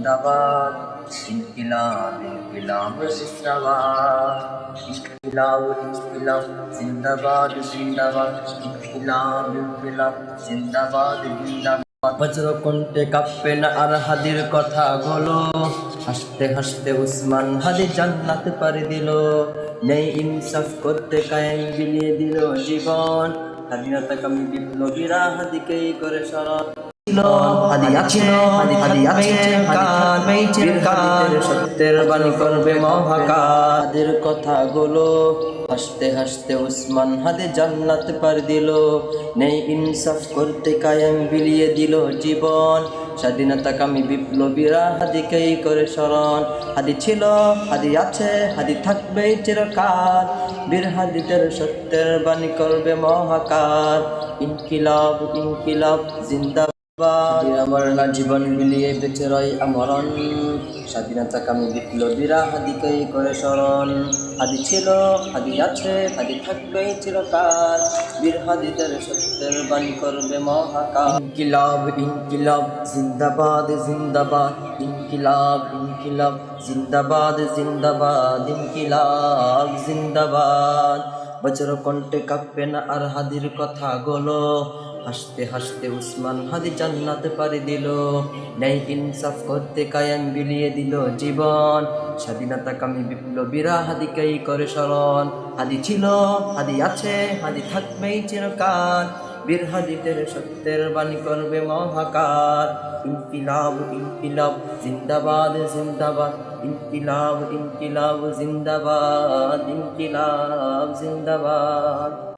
জিন্দাবাদ, ইনকিলাব ইনকিলাব জিন্দাবাদ, ইনকিলাব ইনকিলাব জিন্দাবাদ জিন্দাবাদ, ইনকিলাব ইনকিলাব জিন্দাবাদ জিন্দাবাদ। বজ্রকণ্ঠে কাঁপবে না আর হাদির কথাগুলো, হাসতে হাসতে উসমান হাদি জান্নাত পাড়ি দিল। নেই ইনসাফ করতে কায়েম বিলিয়ে দিল জীবন, স্বাধীনতাকামী বিপ্লবীরা হাদিকেই করে স্মরণ। সত্যের বাণী করবে মহাকাদের কথাগুলো, হাসতে হাসতে উসমান হাদি জান্নাত পাড়ি দিল। নেই ইনসাফ করতে কায়েম বিলিয়ে দিল জীবন, স্বাধীনতাকামী বিপ্লবীরা হাদিকেই করে স্মরণ। হাদি ছিল, হাদি আছে, হাদি থাকবেই চিরকাল, বীর হাদিদের সত্যের বাণী করবে মহাকার। ইনকিলাব ইনকিলাব জিন্দাবাদ, আমার না জীবন বিলিয়ে বেঁচে রয় আমরণ, স্বাধীনতাকামী বিপ্লবীরা হাদিকেই করে স্মরণ। হাদি ছিল, হাদি আছে, হাদি থাকবেই চিরকাল, বীর হাদিদের সত্যের বাণী করবে মহাকাল। ইনকিলাব ইনকিলাব জিন্দাবাদ জিন্দাবাদ, ইনকিলাব ইনকিলাব জিন্দাবাদ জিন্দাবাদ, ইনকিলাব জিন্দাবাদ। বজ্রকণ্ঠে কাঁপবে না আর হাদির কথাগুলো, হাসতে হাসতে উসমান হাদি জান্নাতে পাড়ি দিল। ন্যায় ইনসাফ করতে কায়েম বিলিয়ে দিল জীবন, স্বাধীনতাকামী বিপ্লবীরা হাদিকেই করে স্মরণ। হাদি ছিল, হাদি আছে, হাদি থাকবেই চিরকাল, বীর হাদিদের সত্যের বাণী করবে মহাকার। ইনকিলাব ইনকিলাব জিন্দাবাদ জিন্দাবাদ, ইনকিলাব ইনকিলাব জিন্দাবাদ, ইনকিলাব জিন্দাবাদ।